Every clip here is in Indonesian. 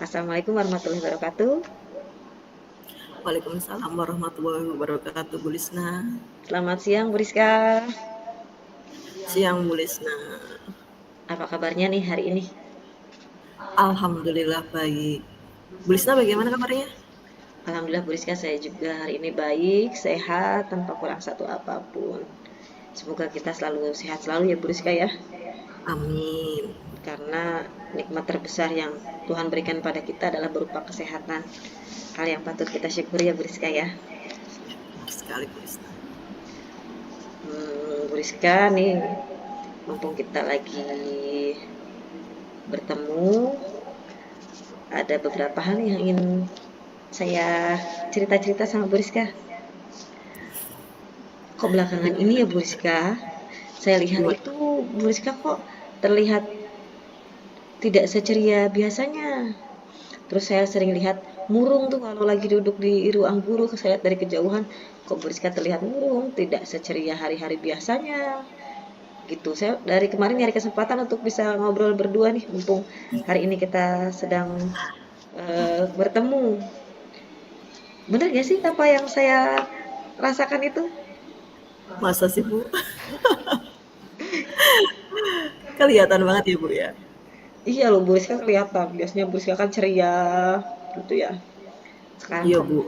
Assalamualaikum warahmatullahi wabarakatuh. Waalaikumsalam warahmatullahi wabarakatuh, Bu Lisna. Selamat siang, Bu Rizka. Siang, Bu Lisna. Apa kabarnya nih hari ini? Alhamdulillah baik. Bu Lisna bagaimana kabarnya? Alhamdulillah, Bu Rizka, saya juga hari ini baik, sehat, tanpa kurang satu apapun. Semoga kita selalu sehat selalu ya, Bu Rizka ya. Amin. Karena nikmat terbesar yang Tuhan berikan pada kita adalah berupa kesehatan. Hal yang patut kita syukuri ya, Bu Rizka ya. Benar sekali, Bu Lisna. Bu Rizka nih, mumpung kita lagi bertemu, ada beberapa hal yang ingin saya cerita-cerita sama Bu Rizka. Kok belakangan ini ya Bu Rizka, saya lihat Gimana? itu Bu Rizka kok terlihat tidak seceria biasanya. Terus saya sering lihat murung tuh kalau lagi duduk di ruang guru, saya lihat dari kejauhan, kok Bu Rizka terlihat murung, tidak seceria hari-hari biasanya. Gitu, saya dari kemarin nyari kesempatan untuk bisa ngobrol berdua nih, mumpung hari ini kita sedang bertemu. Bener gak sih apa yang saya rasakan itu? Masa sih, Bu? Kelihatan banget ya, Bu ya? Iya loh, Bu Rizka kelihatan. Biasanya Bu Rizka kan ceria gitu ya. Sekarang Iya, kok Bu.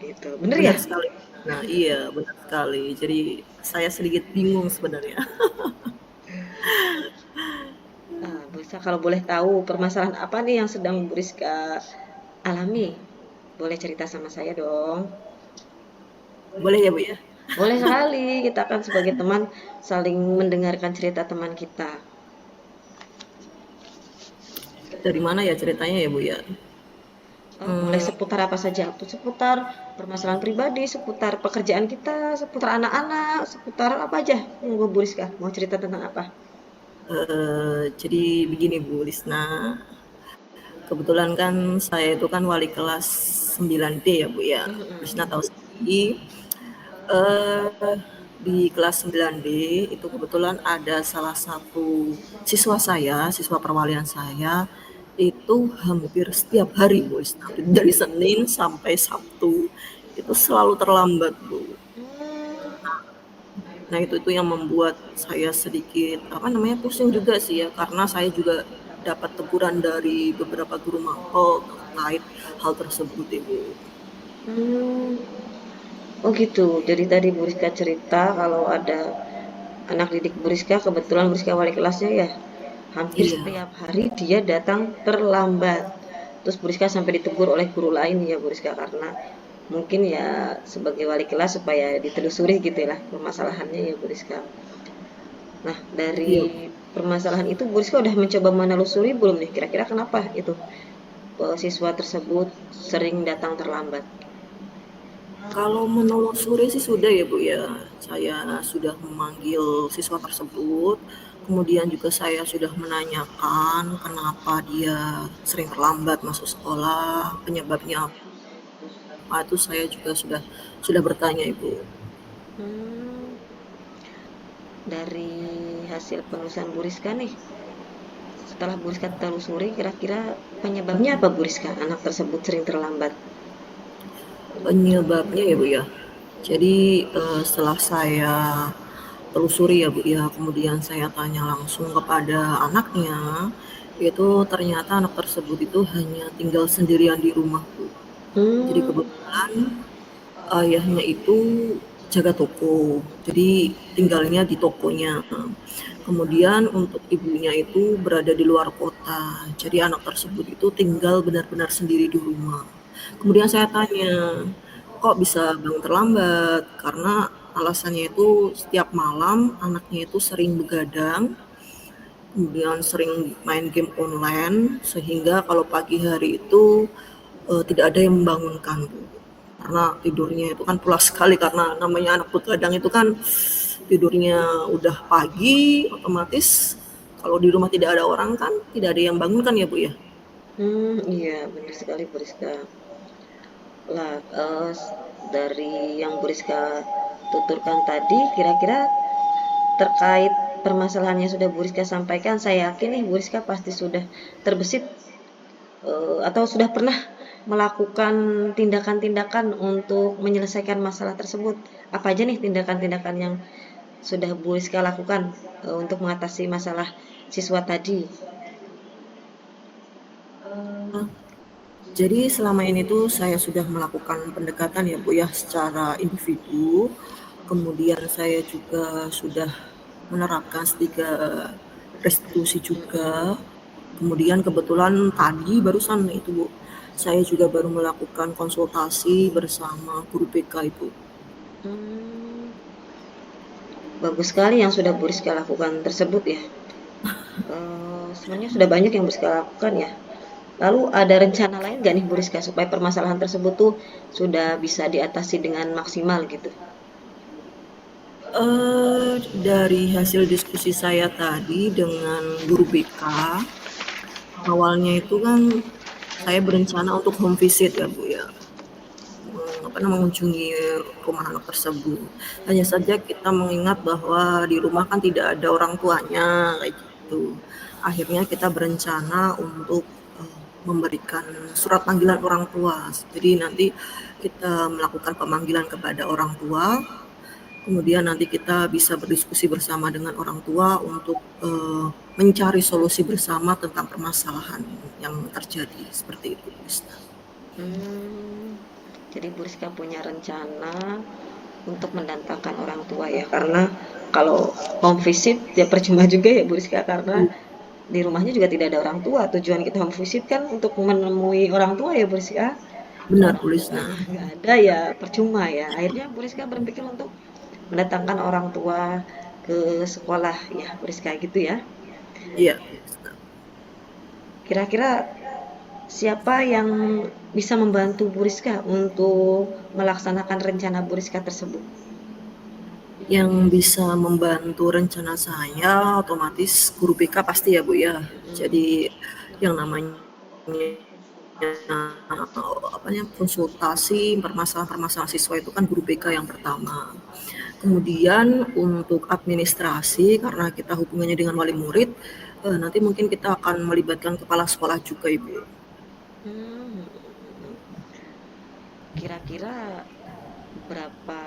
gitu. Bener ya? Benar sekali. Nah, iya, benar sekali. Jadi saya sedikit bingung sebenarnya. Nah, Bu Rizka kalau boleh tahu permasalahan apa nih yang sedang Bu Rizka alami? Boleh cerita sama saya dong. Boleh ya, Bu ya? Boleh sekali, kita kan sebagai teman saling mendengarkan cerita teman kita. Dari mana ya ceritanya ya, Bu ya? Boleh Hmm, seputar apa saja, seputar permasalahan pribadi, seputar pekerjaan kita, seputar anak-anak, seputar apa aja. Monggo Bu Rizka, mau cerita tentang apa? jadi begini, Bu Lisna. Kebetulan kan saya itu kan wali kelas 9D ya, Bu, ya. Lisna tahu sendiri, eee, di kelas 9D itu kebetulan ada salah satu siswa saya, siswa perwalian saya, itu hampir setiap hari, Bu Lisna, dari Senin sampai Sabtu, itu selalu terlambat, Bu. Hmm, Nah, itu yang membuat saya sedikit, apa namanya, pusing juga sih ya, karena saya juga dapat teguran dari beberapa guru mapel terkait hal tersebut, Ibu. hmm. Oh gitu. Jadi tadi Bu Rizka cerita kalau ada anak didik Bu Rizka, kebetulan Bu Rizka wali kelasnya ya. Hampir Iya, setiap hari dia datang terlambat. Terus Bu Rizka sampai ditegur oleh guru lain ya Bu Rizka karena mungkin ya sebagai wali kelas supaya ditelusuri gitu ya lah permasalahannya ya Bu Rizka. Nah, iya. dari permasalahan itu Bu Rizka udah mencoba menelusuri belum nih? Kira-kira kenapa itu siswa tersebut sering datang terlambat? Kalau menelusuri sih sudah ya, Bu, ya. Saya sudah memanggil siswa tersebut, kemudian juga saya sudah menanyakan kenapa dia sering terlambat masuk sekolah, penyebabnya apa, itu saya juga sudah bertanya, Ibu. Hmm, dari hasil penelusuran Bu Rizka nih, setelah Bu Rizka telusuri, kira-kira penyebabnya apa Bu Rizka? Anak tersebut sering terlambat. Penyebabnya ya, Bu, ya. Jadi, setelah saya telusuri ya, Bu, ya, kemudian saya tanya langsung kepada anaknya, itu ternyata anak tersebut itu hanya tinggal sendirian di rumah, Bu. Jadi Hmm, kebetulan ayahnya itu jaga toko, jadi tinggalnya di tokonya. Kemudian untuk ibunya itu berada di luar kota, jadi anak tersebut itu tinggal benar-benar sendiri di rumah. Kemudian saya tanya, kok bisa bangun terlambat? Karena alasannya itu setiap malam anaknya itu sering begadang, kemudian sering main game online, sehingga kalau pagi hari itu tidak ada yang membangunkan, Bu. Karena tidurnya itu kan pulas sekali, karena namanya anak begadang itu kan tidurnya udah pagi, otomatis kalau di rumah tidak ada orang kan tidak ada yang bangunkan ya, Bu, ya. iya benar sekali Bu Rizka. Lah, dari yang Bu Rizka tuturkan tadi, kira-kira terkait permasalahan yang sudah Bu Rizka sampaikan, saya yakin nih Bu Rizka pasti sudah terbesit atau sudah pernah melakukan tindakan-tindakan untuk menyelesaikan masalah tersebut? Apa aja nih tindakan-tindakan yang sudah Bu Rizka lakukan untuk mengatasi masalah siswa tadi? Jadi selama ini tuh saya sudah melakukan pendekatan ya Bu ya secara individu, kemudian saya juga sudah menerapkan 3 restitusi juga, kemudian kebetulan tadi barusan itu Bu, saya juga baru melakukan konsultasi bersama guru BK itu. Hmm, bagus sekali yang sudah Bu Rizka lakukan tersebut ya. Sebenarnya sudah banyak yang Bu Rizka lakukan ya. Lalu ada rencana lain nggak nih Bu Rizka supaya permasalahan tersebut tuh sudah bisa diatasi dengan maksimal gitu? Dari hasil diskusi saya tadi dengan guru BK, awalnya itu kan saya berencana untuk home visit ya Bu ya, mengunjungi rumah anak tersebut. Hanya saja kita mengingat bahwa di rumah kan tidak ada orang tuanya kayak gitu. Akhirnya kita berencana untuk memberikan surat panggilan orang tua. Jadi nanti kita melakukan pemanggilan kepada orang tua, kemudian nanti kita bisa berdiskusi bersama dengan orang tua untuk mencari solusi bersama tentang permasalahan yang terjadi seperti itu, Ustaz. Hmm, jadi Bu Rizka punya rencana untuk mendatangkan orang tua ya, karena kalau home visit ya percuma juga ya Bu Rizka, karena di rumahnya juga tidak ada orang tua. Tujuan kita home visit kan untuk menemui orang tua ya Bu Rizka. Kalau Benar, orang tulisnya. tuanya nggak ada ya percuma ya. Akhirnya Bu Rizka berpikir untuk mendatangkan orang tua ke sekolah ya Bu Rizka gitu ya. Iya. Kira-kira siapa yang bisa membantu Bu Rizka untuk melaksanakan rencana Bu Rizka tersebut? Yang bisa membantu rencana saya otomatis guru BK pasti ya Bu ya. Jadi yang namanya konsultasi permasalahan-permasalahan siswa itu kan guru BK yang pertama. Kemudian untuk administrasi karena kita hubungannya dengan wali murid, nanti mungkin kita akan melibatkan kepala sekolah juga Ibu. Hmm, kira-kira berapa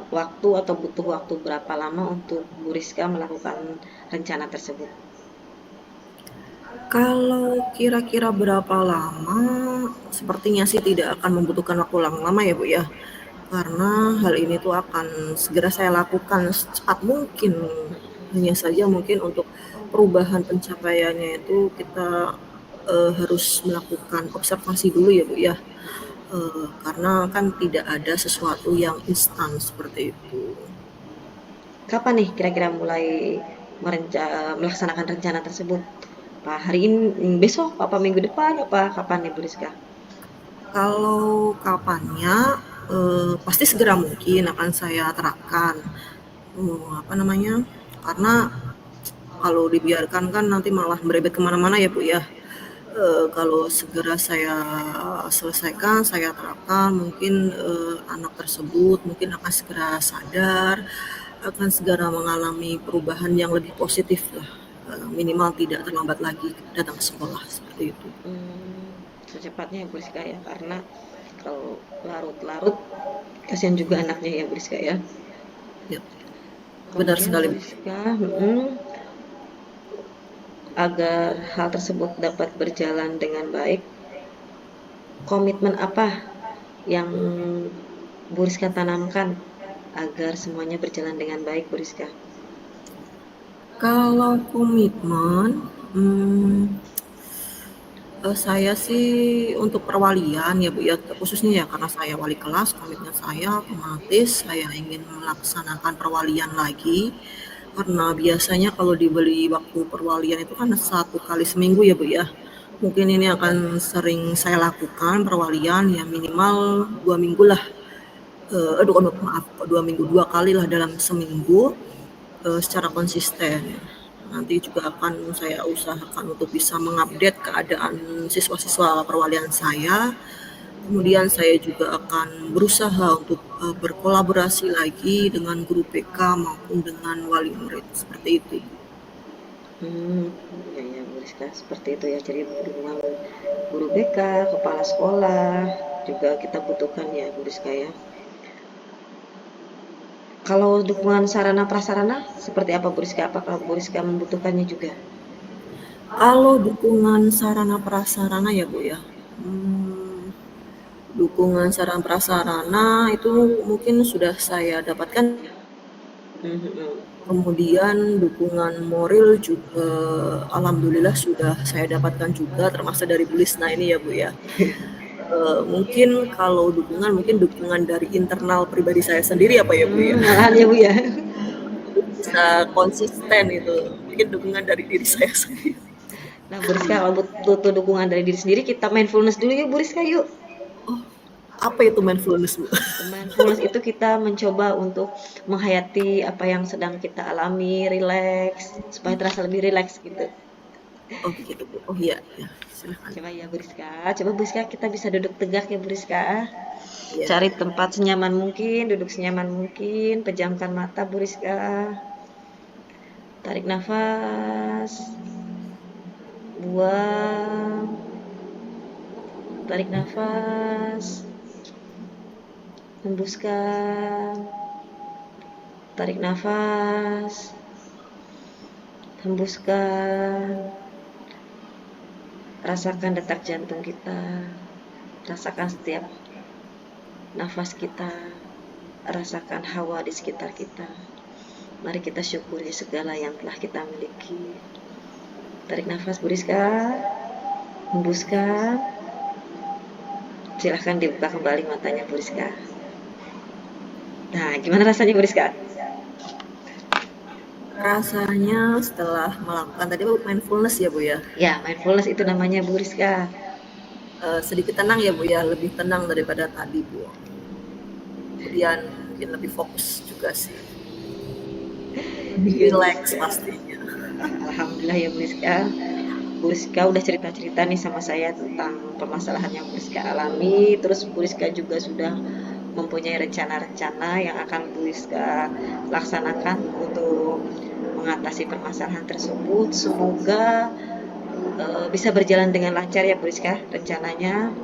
waktu atau butuh waktu berapa lama untuk Bu Rizka melakukan rencana tersebut? Kalau kira-kira berapa lama, sepertinya sih tidak akan membutuhkan waktu lama ya Bu ya. Karena hal ini tuh akan segera saya lakukan secepat mungkin. Hanya saja mungkin untuk perubahan pencapaiannya itu kita harus melakukan observasi dulu ya Bu ya. Karena kan tidak ada sesuatu yang instan seperti itu. Kapan nih kira-kira mulai melaksanakan rencana tersebut? Apa hari ini, besok, apa minggu depan, apa kapan nih Bu Rizka? Kalau kapannya pasti segera mungkin akan saya terapkan. Apa namanya? Karena kalau dibiarkan kan nanti malah merebet kemana-mana ya Bu ya. Kalau segera saya selesaikan, saya terapkan, mungkin anak tersebut mungkin akan segera sadar, akan segera mengalami perubahan yang lebih positif lah. Minimal tidak terlambat lagi datang ke sekolah seperti itu. Secepatnya ya Bu Rizka ya, karena kalau larut-larut kasihan juga anaknya ya Bu Rizka ya. Ya, benar Kemudian sekali. Bu Rizka, agar hal tersebut dapat berjalan dengan baik, komitmen apa yang Bu Rizka tanamkan agar semuanya berjalan dengan baik Bu Rizka? Kalau komitmen, saya sih untuk perwalian ya Bu ya, khususnya ya karena saya wali kelas, komitmen saya otomatis saya ingin melaksanakan perwalian lagi. Karena biasanya kalau dibeli waktu perwalian itu kan 1 kali seminggu ya Bu ya. Mungkin ini akan sering saya lakukan perwalian ya minimal 2 minggu lah. Aduh, maaf, 2 minggu, 2 kali lah dalam seminggu secara konsisten. Nanti juga akan saya usahakan untuk bisa mengupdate keadaan siswa-siswa perwalian saya. Kemudian saya juga akan berusaha untuk berkolaborasi lagi dengan guru PK maupun dengan wali murid seperti itu. Hmm, ya ya Bu Rizka, seperti itu ya. Jadi dukungan guru BK, kepala sekolah juga kita butuhkan ya Bu Rizka ya. Kalau dukungan sarana prasarana seperti apa Bu Rizka? Apakah Bu Rizka membutuhkannya juga? Kalau dukungan sarana prasarana ya Bu ya, dukungan sarana prasarana itu mungkin sudah saya dapatkan. Mhm. Kemudian dukungan moral juga alhamdulillah sudah saya dapatkan juga termasuk dari Bu Lisna ini ya Bu ya. Mungkin kalau dukungan mungkin dukungan dari internal pribadi saya sendiri apa ya Bu ya. Malahan ya Bu ya. Bisa konsisten itu, mungkin dukungan dari diri saya sendiri. Nah Bu Rizka, kalau butuh dukungan dari diri sendiri, kita mindfulness dulu yuk Bu Rizka yuk. Oh, apa itu mindfulness Bu? Mindfulness itu kita mencoba untuk menghayati apa yang sedang kita alami, rileks, supaya terasa lebih rileks gitu. Oh gitu Bu, oh iya ya, silakan. Coba ya Bu Rizka, coba Bu Rizka kita bisa duduk tegak ya Bu Rizka. Iya Cari iya. tempat senyaman mungkin, duduk senyaman mungkin, pejamkan mata Bu Rizka. Tarik nafas, buang, tarik nafas, hembuskan, tarik nafas, hembuskan. Rasakan detak jantung kita, rasakan setiap nafas kita, rasakan hawa di sekitar kita. Mari kita syukuri segala yang telah kita miliki. Tarik nafas Bu Rizka, hembuskan. Silahkan dibuka kembali matanya Bu Rizka. Nah, gimana rasanya Bu Rizka? Rasanya setelah melakukan tadi Bu mindfulness ya Bu ya, Ya, mindfulness itu namanya Bu Rizka. sedikit tenang ya Bu ya, lebih tenang daripada tadi Bu. Kemudian mungkin lebih fokus juga sih, lebih Iya Bu rileks Rizka. pastinya. Alhamdulillah ya Bu Rizka. Bu Rizka udah cerita-cerita nih sama saya tentang permasalahan yang Bu Rizka alami. Terus Bu Rizka juga sudah mempunyai rencana-rencana yang akan Bu Rizka laksanakan untuk mengatasi permasalahan tersebut. Semoga bisa berjalan dengan lancar ya Bu Rizka rencananya.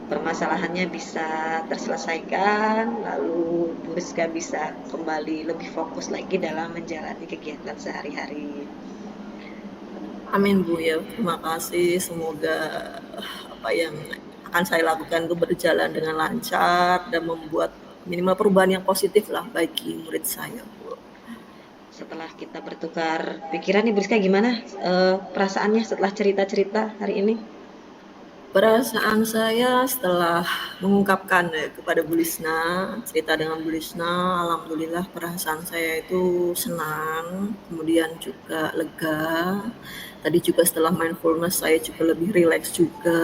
Permasalahannya bisa terselesaikan, lalu Bu Rizka bisa kembali lebih fokus lagi dalam menjalani kegiatan sehari-hari. Amin Bu ya, terima kasih. Semoga apa yang akan saya lakukan itu berjalan dengan lancar dan membuat minimal perubahan yang positif lah bagi murid saya Bu. Setelah kita bertukar pikiran nih Bu Rizka, gimana perasaannya setelah cerita-cerita hari ini? Perasaan saya setelah mengungkapkan kepada Bu Lisna, cerita dengan Bu Lisna, alhamdulillah perasaan saya itu senang, kemudian juga lega. Tadi juga setelah mindfulness saya juga lebih rileks juga.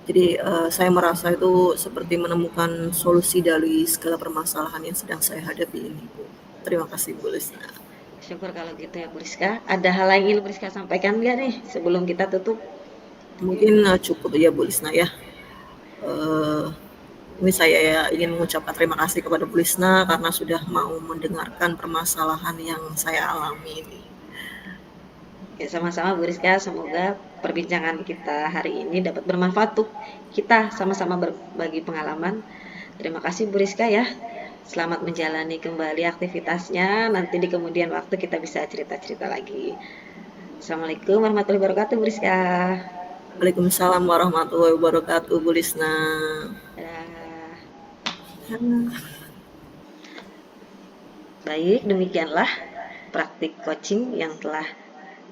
Jadi saya merasa itu seperti menemukan solusi dari segala permasalahan yang sedang saya hadapi ini, Bu. Terima kasih, Bu Lisna. Syukur kalau gitu ya Bu Rizka. Ada hal lain yang ingin Bu Rizka sampaikan nggak nih sebelum kita tutup? Mungkin cukup ya, Bu Lisna ya. Eh, ini saya ya ingin mengucapkan terima kasih kepada Bu Lisna karena sudah mau mendengarkan permasalahan yang saya alami ini. Ya, sama-sama Bu Rizka, semoga perbincangan kita hari ini dapat bermanfaat untuk kita sama-sama berbagi pengalaman. Terima kasih Bu Rizka ya. Selamat menjalani kembali aktivitasnya. Nanti di kemudian waktu kita bisa cerita-cerita lagi. Assalamualaikum warahmatullahi wabarakatuh Bu Rizka. Waalaikumsalam warahmatullahi wabarakatuh, Bu Lisna. Dadah. Ya. Baik, demikianlah praktik coaching yang telah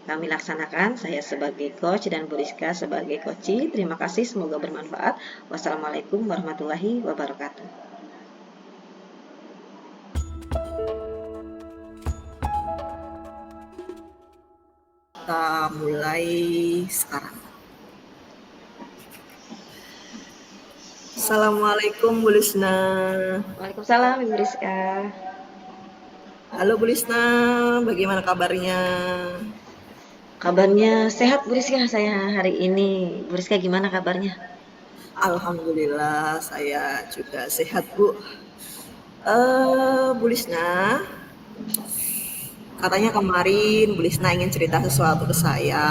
kami laksanakan. Saya sebagai coach dan Bu Rizka sebagai coach. Terima kasih, semoga bermanfaat. Wassalamualaikum warahmatullahi wabarakatuh. Kita mulai sekarang. Assalamualaikum Bu Lisna. Waalaikumsalam Ibu Rizka. Halo Bu Lisna, bagaimana kabarnya? Kabarnya sehat Bu Rizka saya hari ini. Bu Rizka gimana kabarnya? Alhamdulillah saya juga sehat Bu. Bu Lisna, Katanya kemarin Bu Lisna ingin cerita sesuatu ke saya.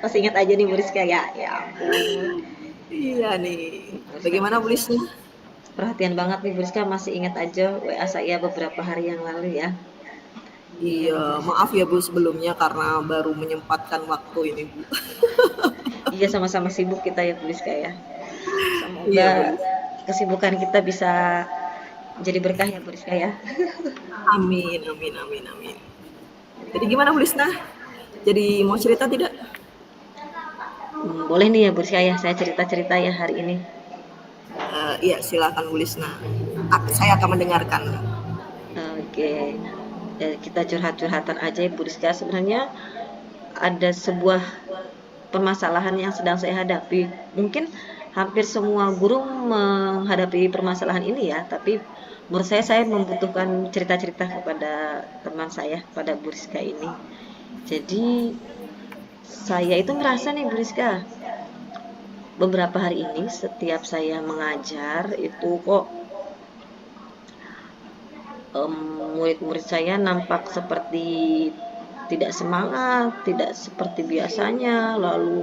Masih ingat aja nih Bu Rizka ya? Ya ampun. Iya nih. Bu Rizka, Bagaimana Bu Lisna? perhatian banget nih Bu Rizka, masih ingat aja WA saya beberapa hari yang lalu ya. Iya Iya, nih Bu Rizka. maaf ya Bu sebelumnya karena baru menyempatkan waktu ini Bu. Iya, sama-sama sibuk kita ya Bu Rizka ya. Iya Bu Semoga Lis. kesibukan kita bisa jadi berkah ya Bu Rizka ya. Amin, amin, amin, amin. Jadi gimana Bu Lisna? Jadi mau cerita tidak? Boleh nih ya Bu Rizka ya, saya cerita-cerita ya hari ini. Iya silakan Bu Lisna. Saya akan mendengarkan. Oke, kita curhat-curhatan aja ya Bu Rizka. Sebenarnya ada sebuah permasalahan yang sedang saya hadapi. Mungkin hampir semua guru menghadapi permasalahan ini ya, tapi menurut saya membutuhkan cerita-cerita kepada teman saya, pada Bu Rizka ini. Jadi saya itu merasa nih Bu Rizka, beberapa hari ini setiap saya mengajar itu kok murid-murid saya nampak seperti tidak semangat, tidak seperti biasanya, lalu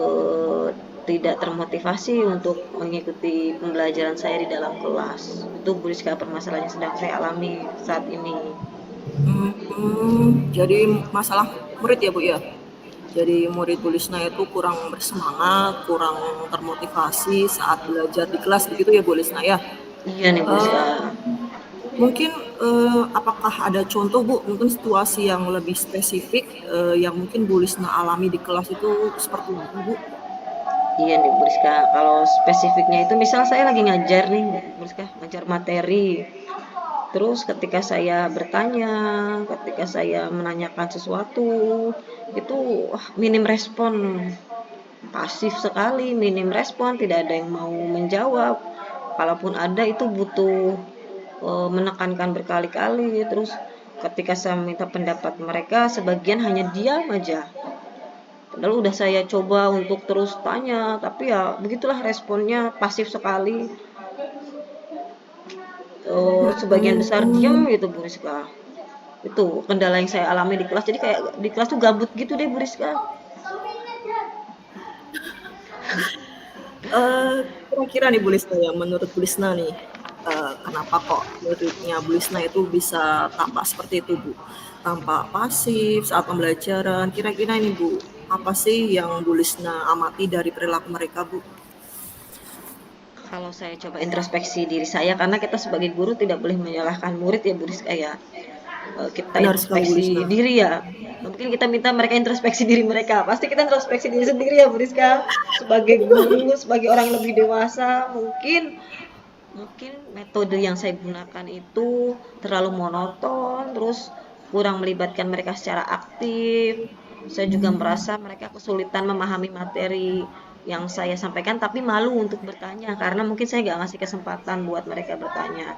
eh, tidak termotivasi untuk mengikuti pembelajaran saya di dalam kelas. Itu Bu Rizka permasalahan yang sedang saya alami saat ini. Jadi masalah murid ya Bu ya? Jadi murid Bu Lisna itu kurang bersemangat, kurang termotivasi saat belajar di kelas begitu ya Bu Lisna ya? Iya nih Bu Rizka. Eee, Mungkin, apakah ada contoh Bu, mungkin situasi yang lebih spesifik, yang mungkin Bu Lisna alami di kelas itu seperti apa Bu? Iya nih Bu Rizka. Kalau spesifiknya itu misal saya lagi ngajar nih Bu Rizka, ngajar materi. Terus ketika saya bertanya, ketika saya menanyakan sesuatu, itu minim respon, pasif sekali, minim respon, tidak ada yang mau menjawab. Kalaupun ada itu butuh menekankan berkali-kali. Terus ketika saya minta pendapat mereka, sebagian hanya diam aja. Padahal udah saya coba untuk terus tanya, tapi ya begitulah responnya pasif sekali. Sebagian besar diam Mhm, gitu Bu Rizka. Itu kendala yang saya alami di kelas. Jadi kayak di kelas tuh gabut gitu deh Bu Rizka. eee, kira-kira nih Bu Lisna ya, menurut Bu Lisna nih, kenapa kok muridnya Bu Lisna itu bisa tampak seperti itu Bu? Tampak pasif saat pembelajaran, kira-kira ini Bu, apa sih yang Bu Lisna amati dari perilaku mereka Bu? Kalau saya coba introspeksi diri saya, karena kita sebagai guru tidak boleh menyalahkan murid ya Bu Rizka ya. Kita Benar sekali Bu introspeksi Lisna. diri ya. Mungkin kita minta mereka introspeksi diri mereka. Pasti kita introspeksi diri sendiri ya Bu Rizka. Sebagai guru, sebagai orang yang lebih dewasa, mungkin mungkin metode yang saya gunakan itu terlalu monoton, terus kurang melibatkan mereka secara aktif. Saya juga merasa mereka kesulitan memahami materi yang saya sampaikan, tapi malu untuk bertanya karena mungkin saya nggak ngasih kesempatan buat mereka bertanya.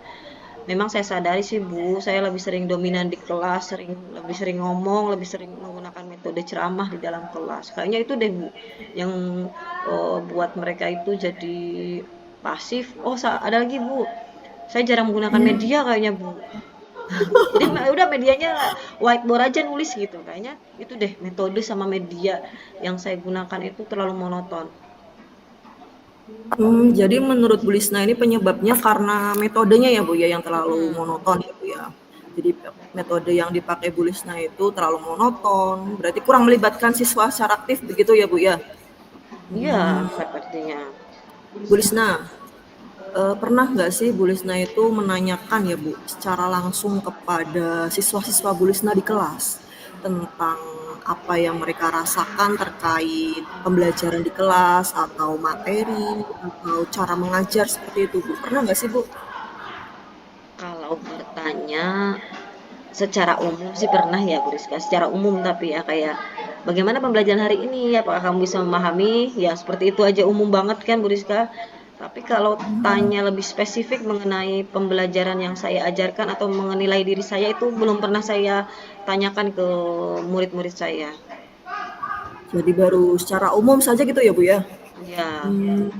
Memang saya sadari sih Bu, saya lebih sering dominan di kelas, lebih sering ngomong, lebih sering menggunakan metode ceramah di dalam kelas. Kayaknya itu deh Bu, yang buat mereka itu jadi pasif. Oh, ada lagi Bu, saya jarang menggunakan media kayaknya Bu. Jadi udah medianya whiteboard aja nulis gitu. Kayaknya itu deh metode sama media yang saya gunakan itu terlalu monoton. Jadi menurut Bu Lisna ini penyebabnya karena metodenya ya Bu ya yang terlalu Mm-mm. monoton ya Bu ya. Jadi metode yang dipakai Bu Lisna itu terlalu monoton, berarti kurang melibatkan siswa secara aktif begitu ya Bu ya. Iya, Hmm, sepertinya. Bu Lisna, pernah nggak sih Bu Lisna itu menanyakan ya Bu secara langsung kepada siswa-siswa Bu Lisna di kelas tentang apa yang mereka rasakan terkait pembelajaran di kelas atau materi atau cara mengajar seperti itu Bu? Pernah nggak sih Bu? Kalau bertanya secara umum sih pernah ya Bu Rizka, secara umum tapi ya kayak bagaimana pembelajaran hari ini, apakah kamu bisa memahami, ya seperti itu aja umum banget kan Bu Rizka. Tapi kalau tanya lebih spesifik mengenai pembelajaran yang saya ajarkan atau mengenilai diri saya itu belum pernah saya tanyakan ke murid-murid saya. Jadi baru secara umum saja gitu ya Bu ya? Ya, Hmm,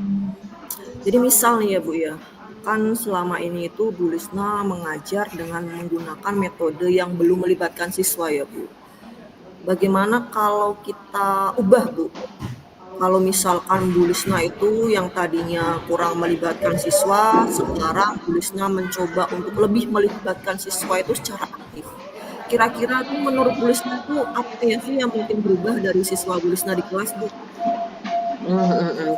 jadi misal nih ya Bu ya, kan selama ini itu Bu Lisna mengajar dengan menggunakan metode yang belum melibatkan siswa ya Bu. Bagaimana kalau kita ubah Bu? Kalau misalkan Bu Lisna itu yang tadinya kurang melibatkan siswa, sekarang Bu Lisna mencoba untuk lebih melibatkan siswa itu secara aktif. Kira-kira tuh menurut Bu Lisna tuh apa ya sih yang mungkin berubah dari siswa Bu Lisna di kelas Bu? Hmm, hmm, hmm.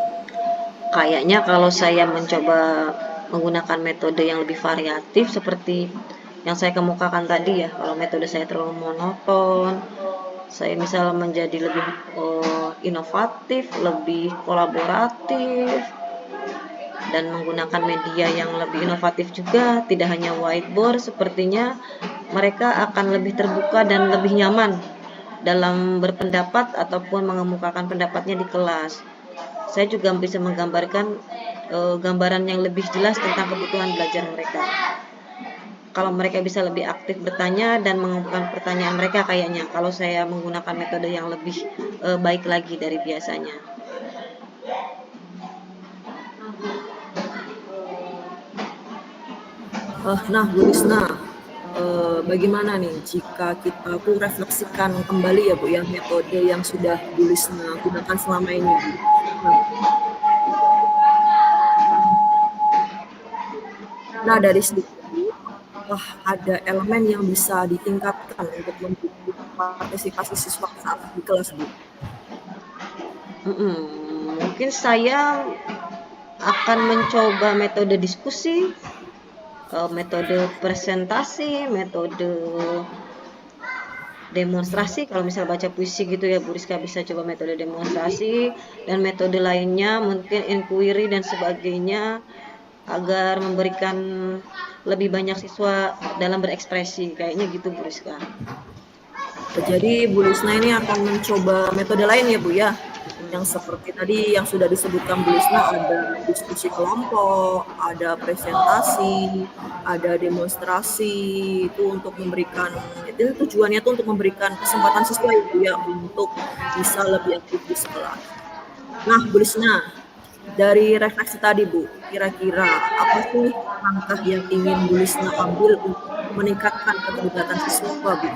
Kayaknya kalau saya mencoba menggunakan metode yang lebih variatif seperti yang saya kemukakan tadi ya, kalau metode saya terlalu monoton, saya misal menjadi lebih inovatif, lebih kolaboratif, dan menggunakan media yang lebih inovatif juga, tidak hanya whiteboard, sepertinya mereka akan lebih terbuka dan lebih nyaman dalam berpendapat ataupun mengemukakan pendapatnya di kelas. Saya juga bisa menggambarkan gambaran yang lebih jelas tentang kebutuhan belajar mereka. Kalau mereka bisa lebih aktif bertanya dan mengemukakan pertanyaan mereka, kayaknya kalau saya menggunakan metode yang lebih baik lagi dari biasanya. Nah, Bu Lisna, bagaimana nih jika kita tuh refleksikan kembali ya Bu ya metode yang sudah Bu Lisna gunakan selama ini Bu. Nah, dari situ apakah ada elemen yang bisa ditingkatkan untuk mendukung partisipasi siswa saat di kelas Bu? Mungkin saya akan mencoba metode diskusi, metode presentasi, metode demonstrasi. Kalau misal baca puisi gitu ya, Bu Rizka bisa coba metode demonstrasi, dan metode lainnya mungkin inquiry dan sebagainya, agar memberikan lebih banyak siswa dalam berekspresi, kayaknya gitu Bu Rizka. Jadi Bu Lisna ini akan mencoba metode lain ya Bu ya, yang seperti tadi yang sudah disebutkan Bu Lisna, ada diskusi kelompok, ada presentasi, ada demonstrasi, itu untuk memberikan, itu tujuannya itu untuk memberikan kesempatan siswa ya Bu ya untuk bisa lebih aktif di sekolah. Nah Bu Lisna, dari refleksi tadi Bu, kira-kira apa sih langkah yang ingin Bu Lisna ambil untuk meningkatkan keterlibatan siswa Bu?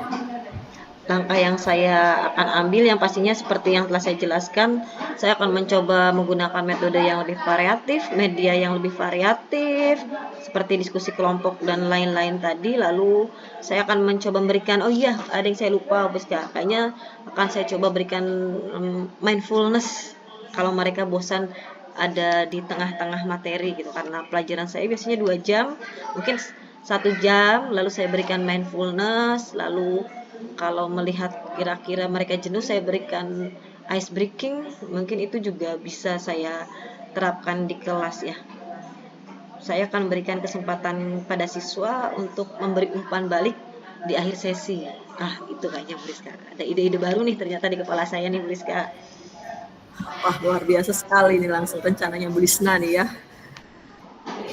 Langkah yang saya akan ambil yang pastinya seperti yang telah saya jelaskan, saya akan mencoba menggunakan metode yang lebih variatif, media yang lebih variatif, seperti diskusi kelompok dan lain-lain tadi. Lalu saya akan mencoba memberikan, oh iya ada yang saya lupa, kayaknya akan saya coba berikan mindfulness kalau mereka bosan ada di tengah-tengah materi gitu, karena pelajaran saya biasanya 2 jam, mungkin 1 jam, lalu saya berikan mindfulness, lalu kalau melihat kira-kira mereka jenuh, saya berikan ice breaking, mungkin itu juga bisa saya terapkan di kelas ya. Saya akan berikan kesempatan pada siswa untuk memberi umpan balik di akhir sesi. Itu kayaknya Bu Rizka. Ada ide-ide baru nih ternyata di kepala saya nih Bu Rizka. Wah, luar biasa sekali nih langsung rencananya Bu Lisna nih ya.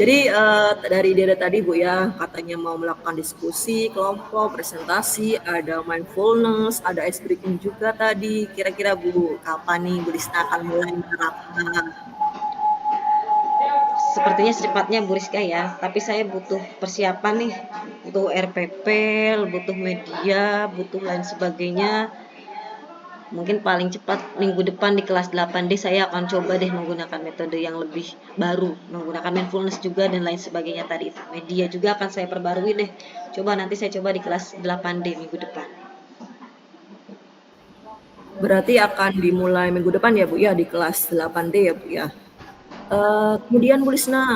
Jadi dari ide tadi Bu ya, katanya mau melakukan diskusi, kelompok, presentasi, ada mindfulness, ada ice breaking juga tadi. Kira-kira Bu, kapan nih Bu Lisna akan mulai menerapkan? Sepertinya secepatnya Bu Rizka ya, tapi saya butuh persiapan nih, butuh RPP, butuh media, butuh lain sebagainya. Mungkin paling cepat minggu depan di kelas 8D saya akan coba deh menggunakan metode yang lebih baru, menggunakan mindfulness juga dan lain sebagainya tadi itu. Media juga akan saya perbarui deh. Coba nanti saya coba di kelas 8D minggu depan. Berarti akan dimulai minggu depan ya Bu ya di kelas 8D ya Bu ya. Kemudian Bu Lisna,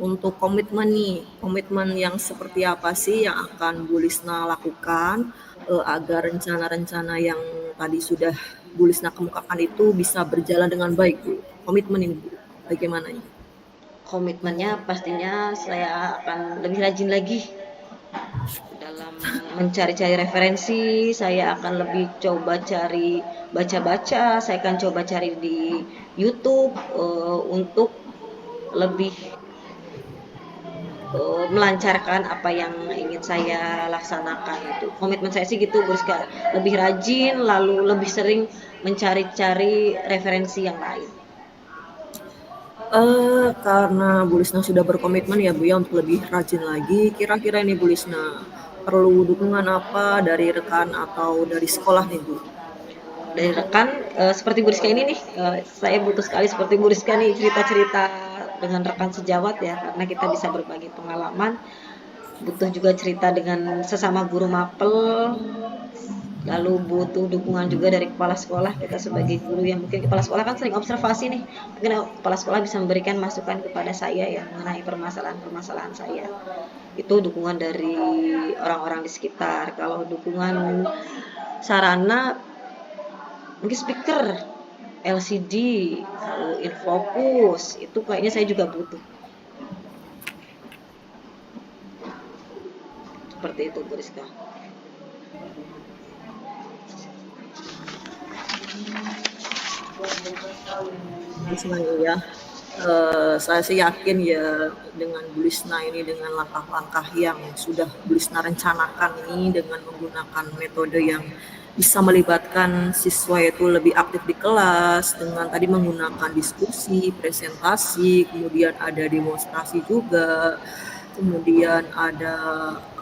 untuk komitmen nih, komitmen yang seperti apa sih yang akan Bu Lisna lakukan agar rencana-rencana yang tadi sudah Bu Lisna kemukakan itu bisa berjalan dengan baik Bu? Komitmen ini Bu, bagaimana ini? Komitmennya pastinya saya akan lebih rajin lagi dalam mencari-cari referensi. Saya akan lebih coba cari baca-baca, saya akan coba cari di YouTube untuk lebih melancarkan apa yang ingin saya laksanakan. Itu komitmen saya sih gitu, Rizka, lebih rajin lalu lebih sering mencari-cari referensi yang lain. Karena Bu Lisna sudah berkomitmen ya Bu ya untuk lebih rajin lagi, kira-kira ini Bu Lisna perlu dukungan apa dari rekan atau dari sekolah nih Bu? Dari rekan seperti Bu Rizka ini nih, saya butuh sekali seperti Bu Rizka nih cerita-cerita dengan rekan sejawat ya, karena kita bisa berbagi pengalaman. Butuh juga cerita dengan sesama guru mapel, lalu butuh dukungan juga dari kepala sekolah. Kita sebagai guru yang mungkin kepala sekolah kan sering observasi nih, mungkin kepala sekolah bisa memberikan masukan kepada saya ya mengenai permasalahan-permasalahan saya. Itu dukungan dari orang-orang di sekitar. Kalau dukungan sarana mungkin speaker, LCD, lalu infocus, itu kayaknya saya juga butuh. Seperti itu Bu Rizka. Sebenarnya ya, saya sih yakin ya dengan Bu Lisna ini, dengan langkah-langkah yang sudah Bu Lisna rencanakan ini, dengan menggunakan metode yang bisa melibatkan siswa itu lebih aktif di kelas, dengan tadi menggunakan diskusi, presentasi, kemudian ada demonstrasi juga, kemudian ada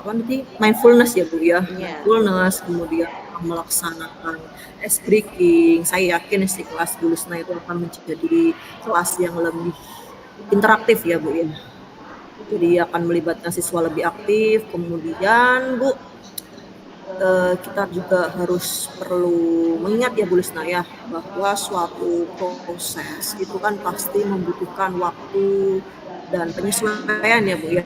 apa nanti mindfulness ya Bu ya, Iya. mindfulness, kemudian melaksanakan ice breaking. Saya yakin sih kelas Bu Lisna itu akan menjadi kelas yang lebih interaktif ya Bu ya. Jadi akan melibatkan siswa lebih aktif. Kemudian Bu, kita juga harus perlu mengingat ya Bu Lisna ya, bahwa suatu proses itu kan pasti membutuhkan waktu dan penyesuaian ya Bu ya.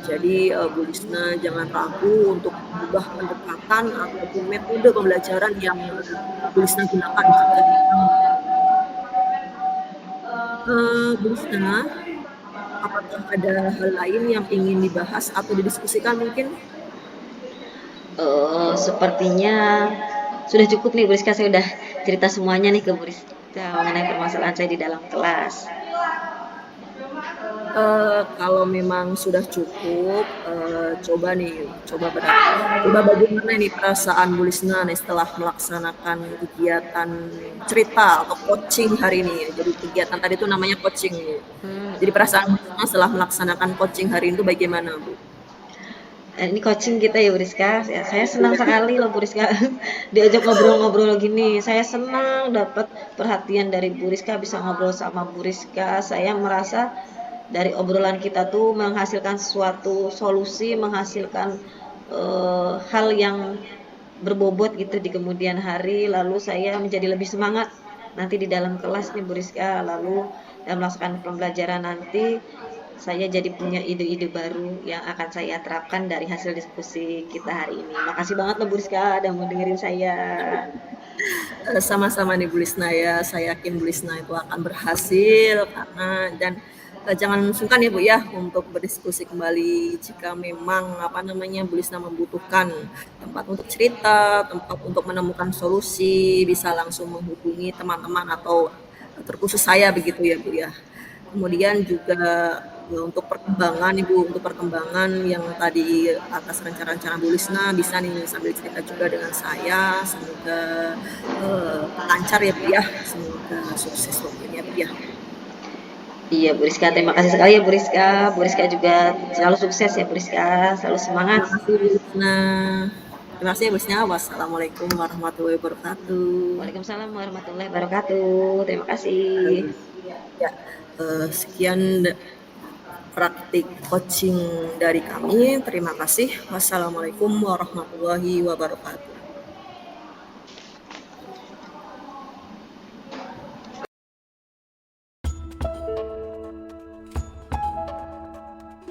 Jadi Bu Lisna jangan ragu untuk mengubah pendekatan ataupun metode pembelajaran yang Bu Lisna gunakan jika Bu Lisna, apakah ada hal lain yang ingin dibahas atau didiskusikan mungkin? Sepertinya sudah cukup nih Bu Rizka, saya udah cerita semuanya nih ke Bu Rizka mengenai permasalahan saya di dalam kelas. Kalau memang sudah cukup, coba bagaimana nih perasaan Bu Lisna nih setelah melaksanakan kegiatan cerita atau coaching hari ini ya. Jadi kegiatan tadi itu namanya coaching Bu. Jadi perasaan Bu Lisna setelah melaksanakan coaching hari ini itu bagaimana Bu? Ini coaching kita ya Bu Rizka, saya senang sekali loh Bu Rizka diajak ngobrol-ngobrol gini. Saya senang dapat perhatian dari Bu Rizka, bisa ngobrol sama Bu Rizka. Saya merasa dari obrolan kita tuh menghasilkan suatu solusi, menghasilkan hal yang berbobot gitu di kemudian hari. Lalu saya menjadi lebih semangat nanti di dalam kelas nih Bu Rizka. Lalu dalam melaksanakan pembelajaran nanti saya jadi punya ide-ide baru yang akan saya terapkan dari hasil diskusi kita hari ini. Makasih banget loh Bu Rizka udah mau dengerin saya. Sama-sama nih Bu Lisna ya, saya yakin Bu Lisna itu akan berhasil karena dan jangan sungkan ya Bu ya untuk berdiskusi kembali jika memang Bu Lisna membutuhkan tempat untuk cerita, tempat untuk menemukan solusi, bisa langsung menghubungi teman-teman atau terkhusus saya begitu ya Bu ya. Kemudian juga untuk perkembangan yang tadi atas rencana-rencana Bu Lisna bisa nih sambil cerita juga dengan saya. Semoga lancar ya Bu ya. Semoga sukses pokoknya Bu ya. Iya Bu Rizka, terima kasih sekali ya Bu Rizka. Bu Rizka juga selalu sukses ya Bu Rizka, selalu semangat. Terima kasih Bu Lisna. Terima kasih ya Bu Lisna. Wassalamualaikum warahmatullahi wabarakatuh. Waalaikumsalam warahmatullahi wabarakatuh. Terima kasih. Ya, sekian praktik coaching dari kami. Terima kasih. Wassalamualaikum warahmatullahi wabarakatuh.